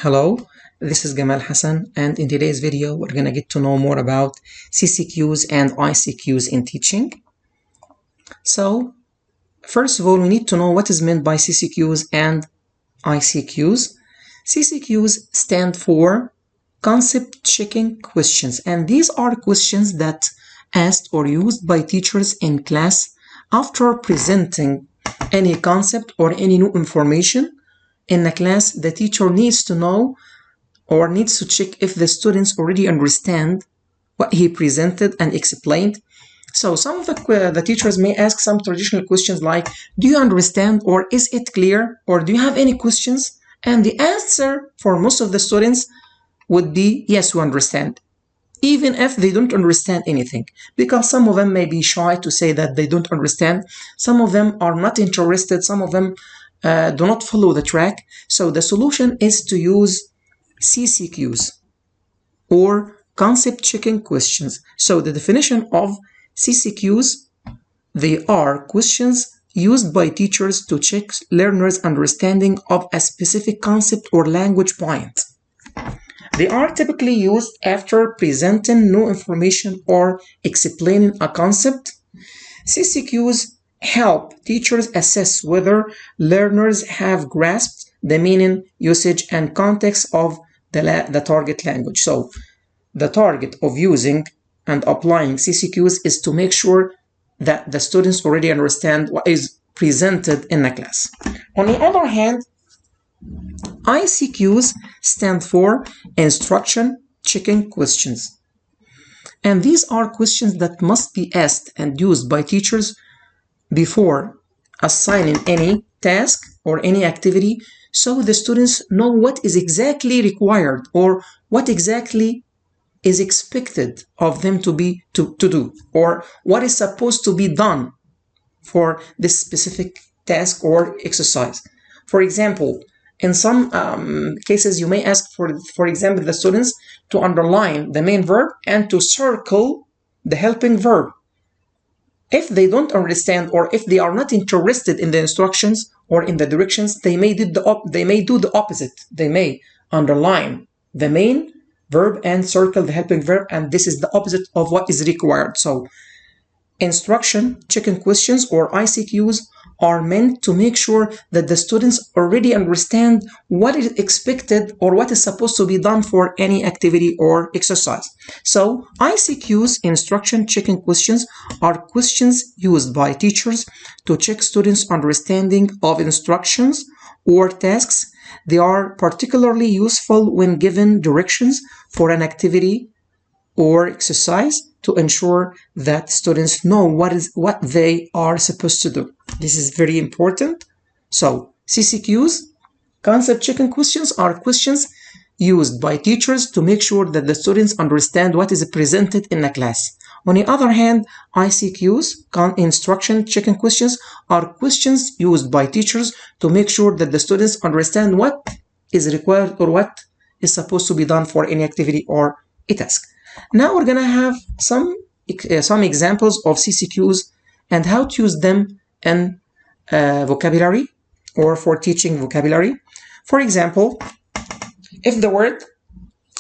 Hello, this is Gamal Hassan, and in today's video we're going to get to know more about CCqs and ICQs in teaching. So first of all, we need to know what is meant by CCqs and ICQs. CCqs stand for concept checking questions, and these are questions that asked or used by teachers in class after presenting any concept or any new information in the class. The teacher needs to know or needs to check if the students already understand what he presented and explained. So some of the teachers may ask some traditional questions like, do you understand, or is it clear, or do you have any questions? And the answer for most of the students would be, yes, we understand, even if they don't understand anything, because some of them may be shy to say that they don't understand. Some of them are not interested. Some of them do not follow the track. So the solution is to use CCqs, or concept checking questions. So the definition of CCqs, they are questions used by teachers to check learners' understanding of a specific concept or language point. They are typically used after presenting new information or explaining a concept. CCqs help teachers assess whether learners have grasped the meaning, usage, and context of the target language. So the target of using and applying CCqs is to make sure that the students already understand what is presented in the class. On the other hand, ICQs stand for instruction checking questions. And these are questions that must be asked and used by teachers before assigning any task or any activity, so the students know what is exactly required or what exactly is expected of them to do, or what is supposed to be done for this specific task or exercise. For example, in some cases, you may ask for example, the students to underline the main verb and to circle the helping verb. If they don't understand, or if they are not interested in the instructions or in the directions, they may do the opposite. They may underline the main verb and circle the helping verb, and this is the opposite of what is required. So instruction checking questions, or ICQs, are meant to make sure that the students already understand what is expected or what is supposed to be done for any activity or exercise. So ICQs, instruction checking questions, are questions used by teachers to check students' understanding of instructions or tasks. They are particularly useful when given directions for an activity or exercise to ensure that students know what they are supposed to do. This is very important. So CCQs, concept checking questions, are questions used by teachers to make sure that the students understand what is presented in the class. On the other hand, ICQs, instruction checking questions, are questions used by teachers to make sure that the students understand what is required or what is supposed to be done for any activity or a task. Now we're going to have some examples of CCQs and how to use them in vocabulary or for teaching vocabulary. For example, if the word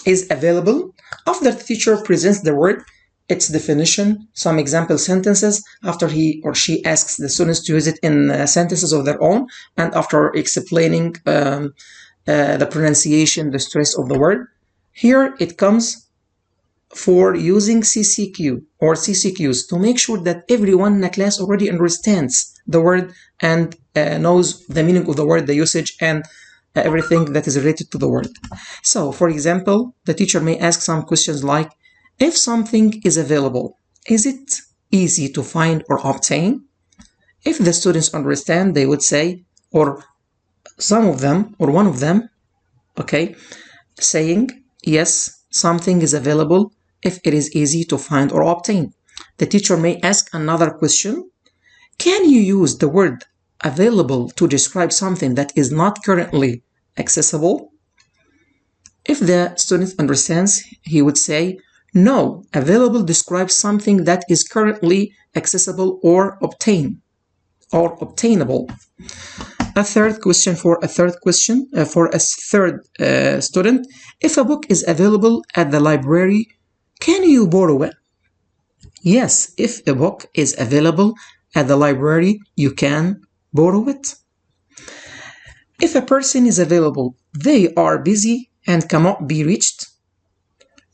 is available, after the teacher presents the word, its definition, some example sentences, after he or she asks the students to use it in sentences of their own, and after explaining the pronunciation, the stress of the word, here it comes for using CCQ or CCQs to make sure that everyone in the class already understands the word and knows the meaning of the word, the usage, and everything that is related to the word. So, for example, the teacher may ask some questions like, if something is available, is it easy to find or obtain? If the students understand, they would say, or some of them, or one of them, okay, saying, yes, something is available if it is easy to find or obtain. The teacher may ask another question. Can you use the word available to describe something that is not currently accessible? If the student understands, he would say, no, available describes something that is currently accessible or obtainable. A third question for a third student. If a book is available at the library, can you borrow it? Yes, if a book is available at the library, you can borrow it. If a person is available, they are busy and cannot be reached.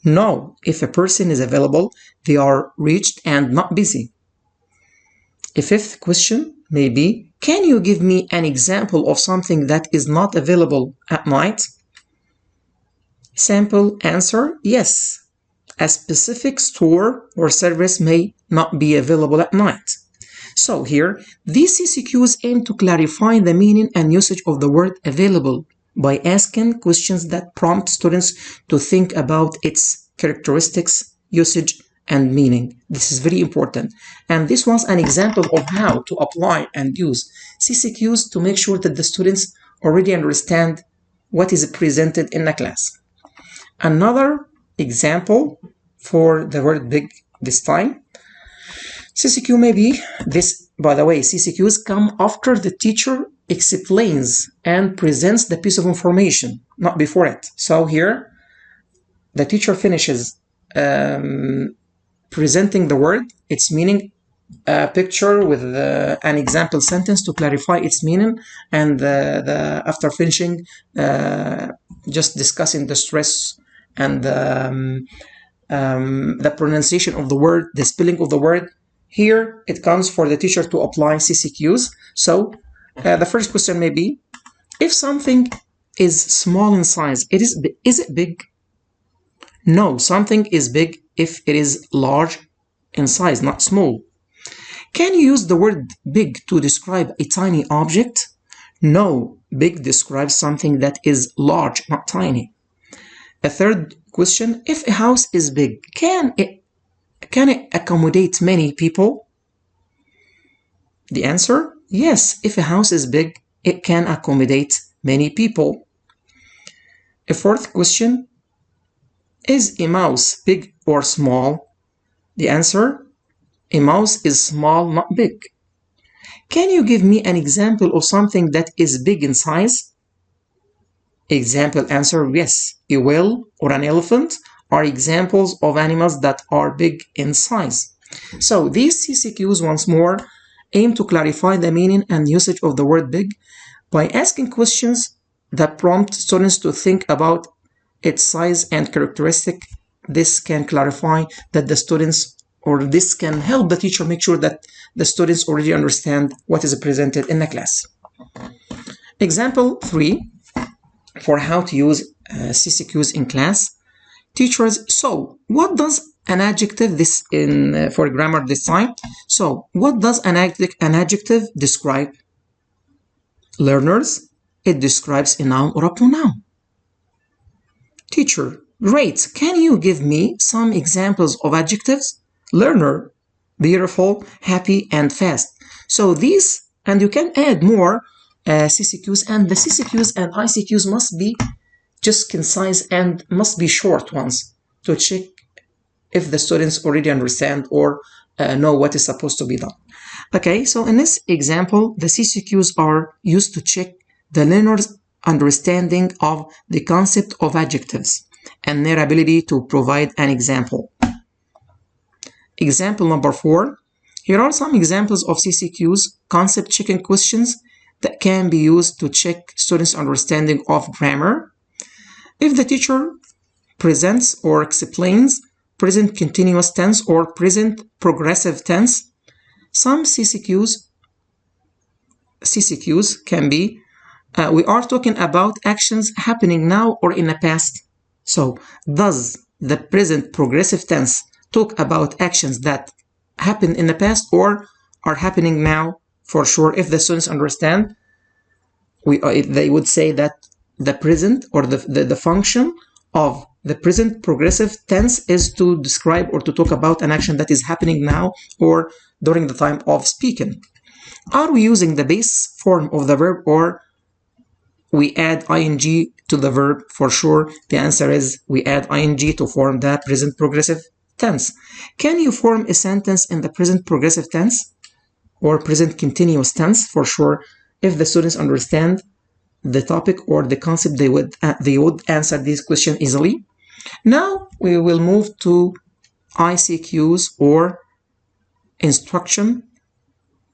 No, if a person is available, they are reached and not busy. A fifth question may be, can you give me an example of something that is not available at night? Simple answer, yes. A specific store or service may not be available at night. So here, these CCQs aim to clarify the meaning and usage of the word available by asking questions that prompt students to think about its characteristics, usage, and meaning. This is very important. And this was an example of how to apply and use CCQs to make sure that the students already understand what is presented in the class. Another example for the word big this time. CCQ may be this, by the way, CCQs come after the teacher explains and presents the piece of information, not before it. So here, the teacher finishes presenting the word, its meaning, a picture with an example sentence to clarify its meaning, and after finishing, just discussing the stress and the pronunciation of the word, the spelling of the word. Here it comes for the teacher to apply CCQs. So the first question may be, if something is small in size, is it big? No, something is big if it is large in size, not small. Can you use the word big to describe a tiny object? No, big describes something that is large, not tiny. A third question, if a house is big, can it accommodate many people? The answer, yes, if a house is big, it can accommodate many people. A fourth question, is a mouse big or small? The answer, a mouse is small, not big. Can you give me an example of something that is big in size? Example answer, yes. A whale or an elephant are examples of animals that are big in size. So these CCQs, once more, aim to clarify the meaning and usage of the word big by asking questions that prompt students to think about its size and characteristic. This can clarify that the students, or this can help the teacher make sure that the students already understand what is presented in the class. Example 3 for how to use CCQs in class. Teachers, so what does an adjective, this in for grammar this time, so what does an adjective describe? Learners, it describes a noun or a pronoun. Teacher, great, can you give me some examples of adjectives? Learner, beautiful, happy, and fast. So these, and you can add more CCQs, and the CCQs and ICQs must be just concise and must be short ones to check if the students already understand or know what is supposed to be done. Okay, so in this example, the CCQs are used to check the learner's understanding of the concept of adjectives and their ability to provide an example. Example number 4. Here are some examples of CCQs, concept checking questions that can be used to check students' understanding of grammar. If the teacher presents or explains present continuous tense or present progressive tense, some CCQs can be, we are talking about actions happening now or in the past. So, does the present progressive tense talk about actions that happened in the past or are happening now? For sure, if the students understand, they would say that the present or the function of the present progressive tense is to describe or to talk about an action that is happening now or during the time of speaking. Are we using the base form of the verb or we add ing to the verb? For sure, the answer is we add ing to form the present progressive tense. Can you form a sentence in the present progressive tense or present continuous tense? For sure, if the students understand the topic or the concept, they would answer this question easily. Now we will move to ICQs, or instruction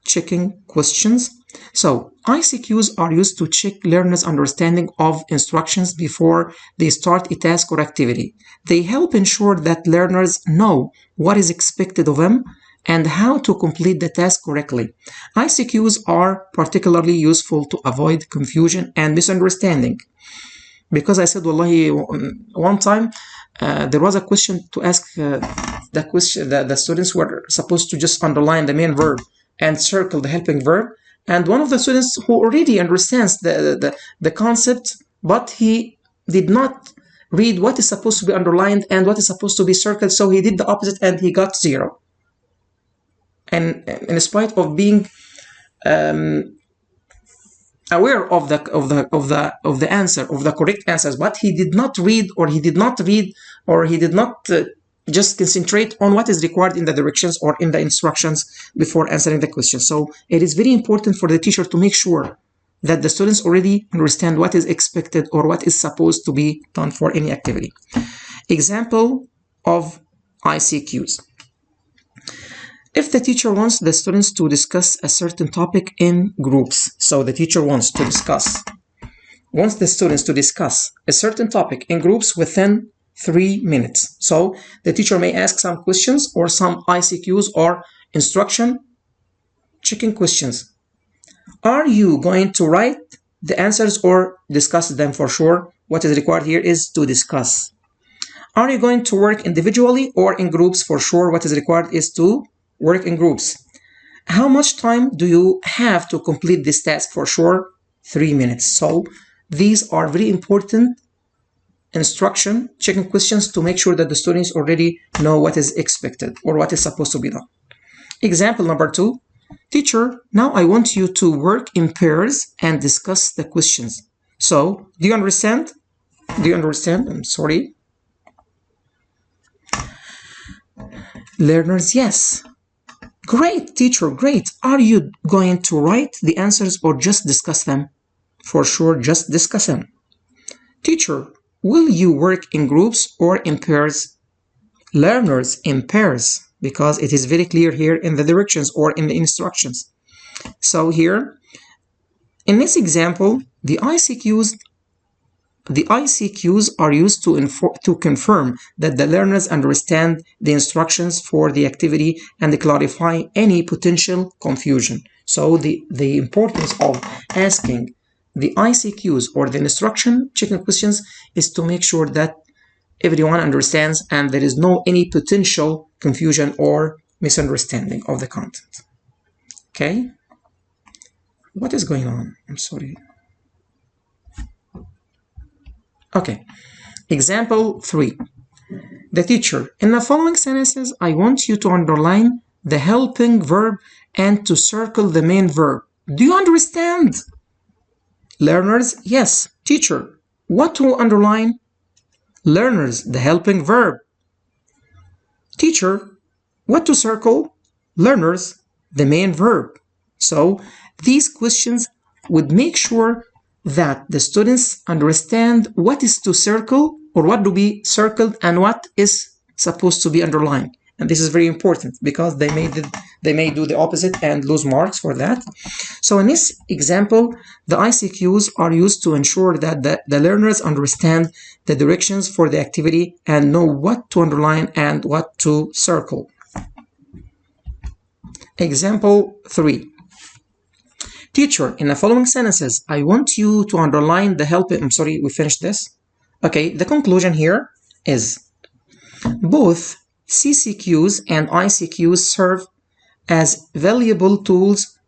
checking questions. So ICQs are used to check learners' understanding of instructions before they start a task or activity. They help ensure that learners know what is expected of them and how to complete the task correctly. ICQs are particularly useful to avoid confusion and misunderstanding. Because I said, wallahi, one time there was a question to ask. The question that the students were supposed to just underline the main verb and circle the helping verb, and one of the students who already understands the concept, but he did not read what is supposed to be underlined and what is supposed to be circled, so he did the opposite and he got 0. And in spite of being aware of the answer, of the correct answers, but he did not read, or he did not just concentrate on what is required in the directions or in the instructions before answering the question. So it is very important for the teacher to make sure that the students already understand what is expected or what is supposed to be done for any activity. Example of ICQs. If the teacher wants the students to discuss a certain topic in groups, so the teacher wants the students to discuss a certain topic in groups within 3 minutes. So the teacher may ask some questions or some ICQs, or instruction checking questions. Are you going to write the answers or discuss them? For sure, what is required here is to discuss. Are you going to work individually or in groups? For sure, what is required is to work in groups. How much time do you have to complete this task? For sure, 3 minutes. So these are very important instruction checking questions to make sure that the students already know what is expected or what is supposed to be done. Example number 2. Teacher, now I want you to work in pairs and discuss the questions. So, do you understand? I'm sorry. Learners, yes. Great, teacher, great. Are you going to write the answers or just discuss them? For sure, just discuss them. Teacher, will you work in groups or in pairs? Learners, in pairs, because it is very clear here in the directions or in the instructions. So here, in this example, the ICQs are used to confirm that the learners understand the instructions for the activity and clarify any potential confusion. So the importance of asking the ICQs, or the instruction checking questions, is to make sure that everyone understands and there is no any potential confusion or misunderstanding of the content. Okay? What is going on? I'm sorry. Okay. Example 3. The teacher, in the following sentences, I want you to underline the helping verb and to circle the main verb. Do you understand? Learners, yes. Teacher, what to underline? Learners, the helping verb. Teacher, what to circle? Learners, the main verb. So these questions would make sure that the students understand what is to circle or what to be circled and what is supposed to be underlined. And this is very important because they may do the opposite and lose marks for that. So in this example, the ICQs are used to ensure that the learners understand the directions for the activity and know what to underline and what to circle. Example 3. Teacher, in the following sentences, I want you to underline the helping. I'm sorry, we finished this. Okay, the conclusion here is both CCqs and ICQs serve as valuable tools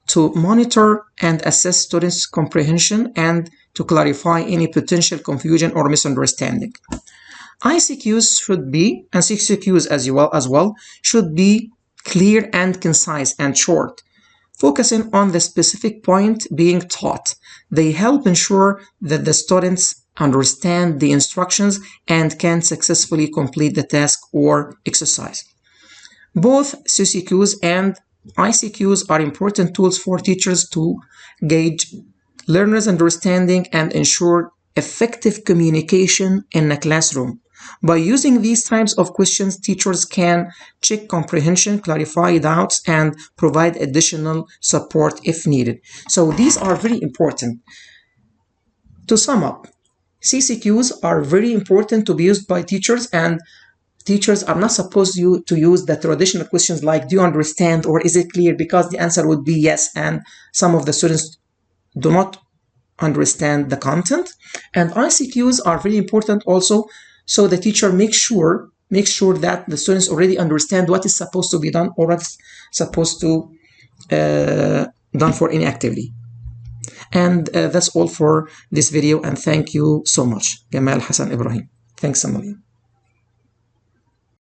to monitor and assess students' comprehension and to clarify any potential confusion or misunderstanding. ICQs should be, and CCqs as well, should be clear and concise and short, focusing on the specific point being taught. They help ensure that the students understand the instructions and can successfully complete the task or exercise. Both CCqs and ICQs are important tools for teachers to gauge learners' understanding and ensure effective communication in a classroom. By using these types of questions, teachers can check comprehension, clarify doubts, and provide additional support if needed. So these are very important. To sum up, CCQs are very important to be used by teachers, and teachers are not supposed to use the traditional questions like do you understand or is it clear, because the answer would be yes, and some of the students do not understand the content. And ICQs are very important also, so the teacher makes sure that the students already understand what is supposed to be done or what's supposed to done for any activity. And that's all for this video, and thank you so much. Gamal Hassan Ibrahim. Thanks a million.